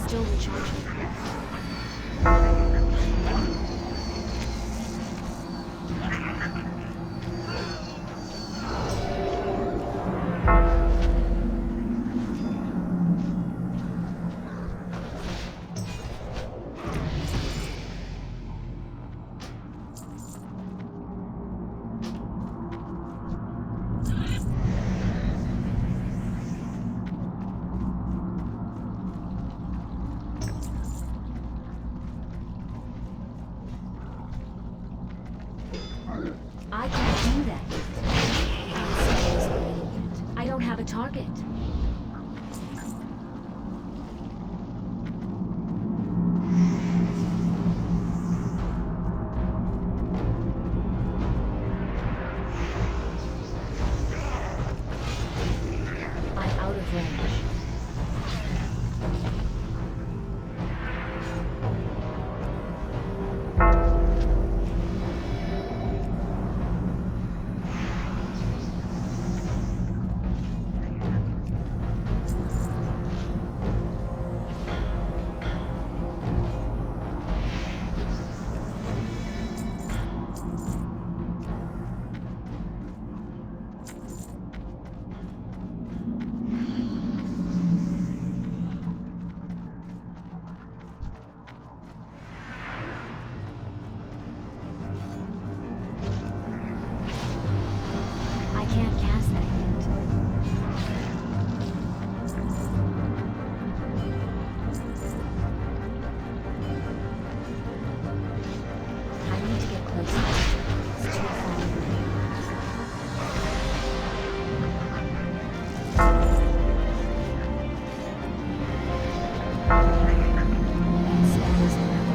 still recharging. I can't do that. I don't have a target. I'm out of range. I can't cast that yet. I need to get closer. It's too far away. That spell is irrelevant.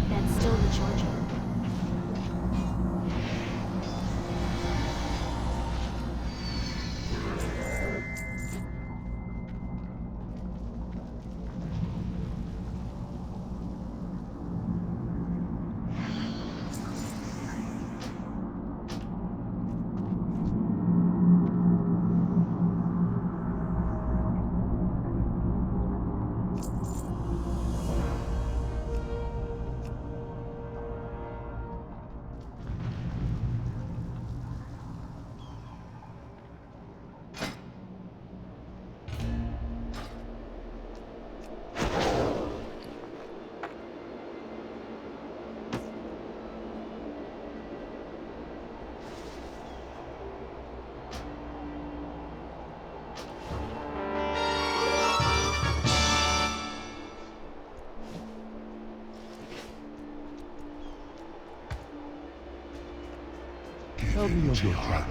That's still recharging. Tell me of your travels.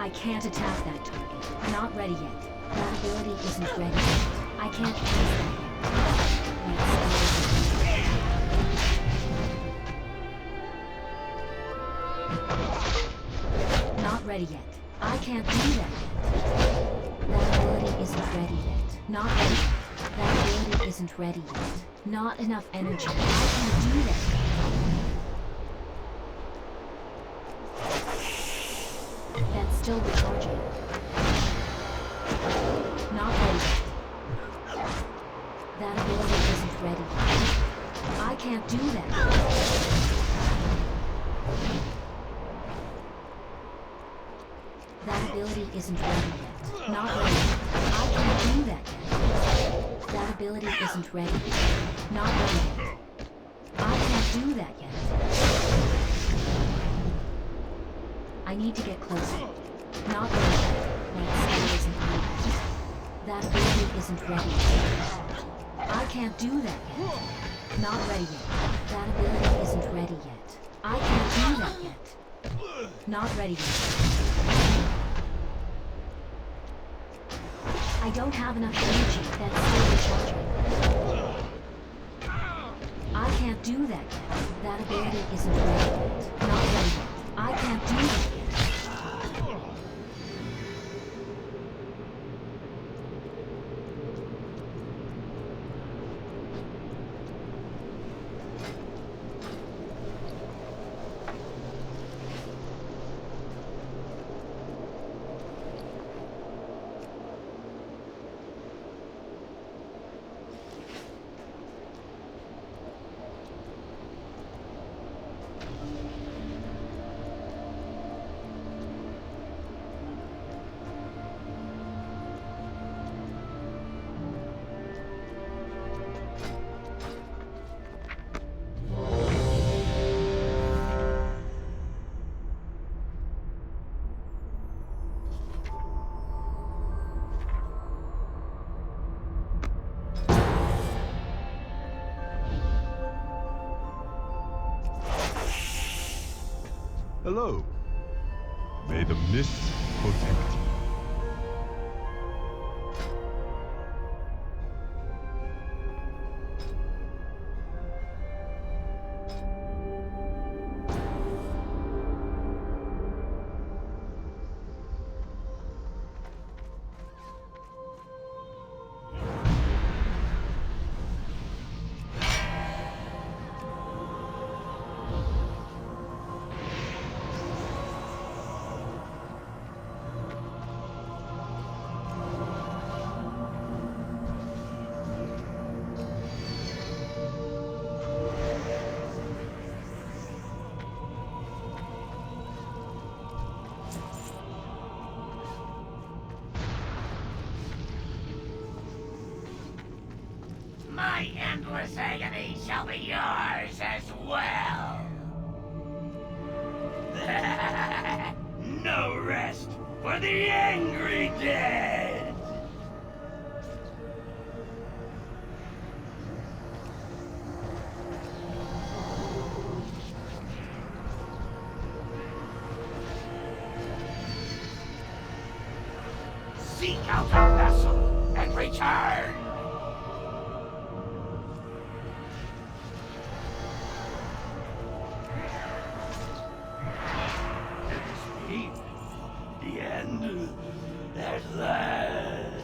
I can't attack that target. Not ready yet. That ability isn't ready yet. I can't cast that yet. That's not ready yet. I can't do that yet. That ability isn't ready yet. Not ready. That ability isn't ready yet. Not enough energy. I can't do that. still recharging. Not ready yet. That ability isn't ready yet. I can't do that. That ability isn't ready yet. Not ready yet. I can't do that yet. That ability isn't ready yet. Not ready yet. I can't do that yet. I need to get closer. Not ready yet. That skill isn't ready yet. That ability isn't ready yet. I can't do that yet. Not ready yet. That ability isn't ready yet. I can't do that yet. Not ready yet. I don't have enough energy. That's still recharging. I can't do that yet. That ability isn't ready yet. Not ready yet. I can't do that yet. Hello. May the mists protect you. My endless agony shall be yours as well. No rest for the angry dead. Seek out a vessel and return. The end at last.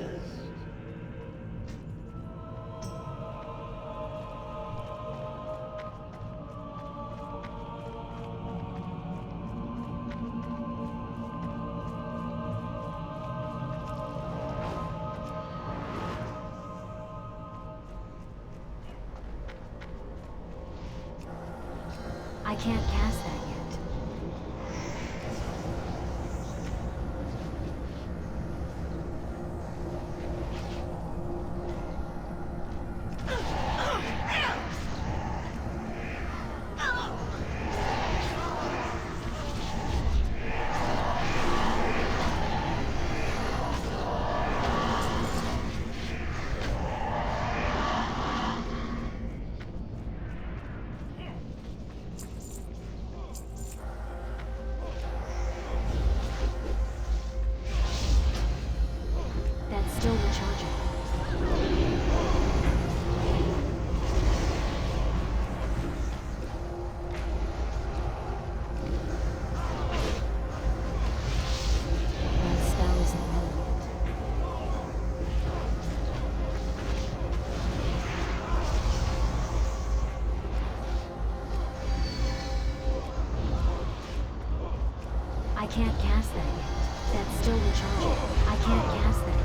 I can't cast that yet. That's still recharging. That spell isn't ready yet. I can't cast that yet. That's still recharging. I can't gas that.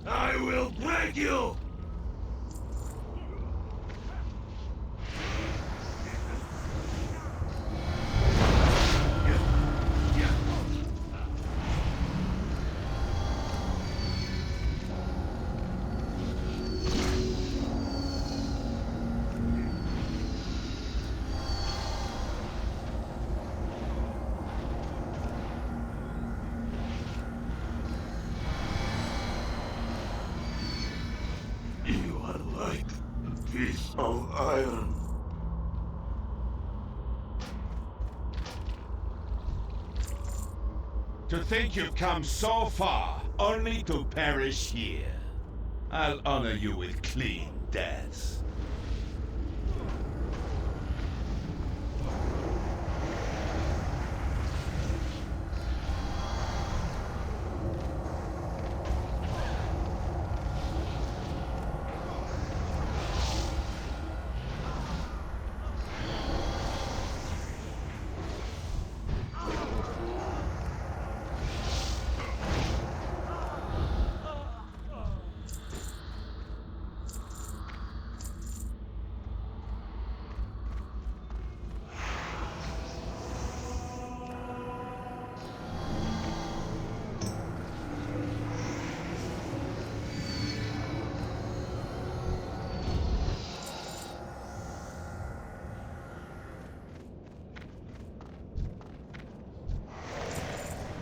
I will break you! You are like a piece of iron. To think you've come so far, only to perish here. I'll honor you with clean deaths.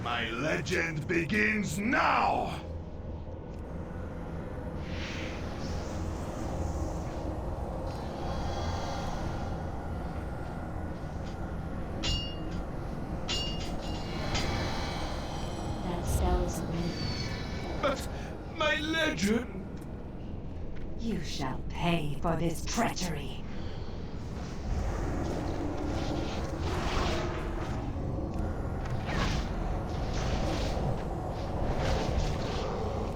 My legend begins now! That spell isn't me. But my legend! You shall pay for this treachery.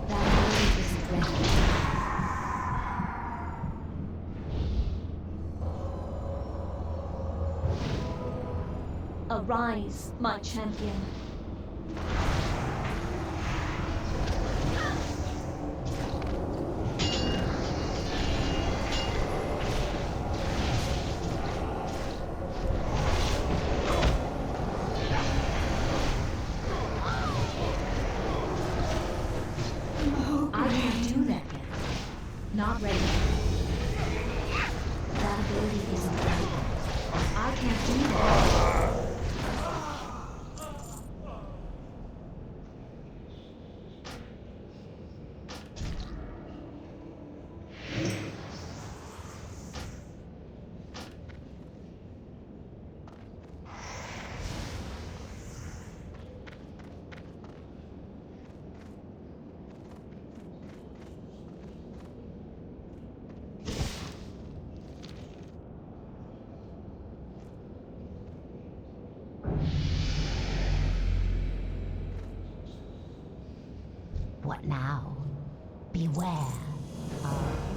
That blade isn't ready. Arise, my champion. I can't do that yet. Not ready. That ability isn't ready. I can't do that. What now? Beware of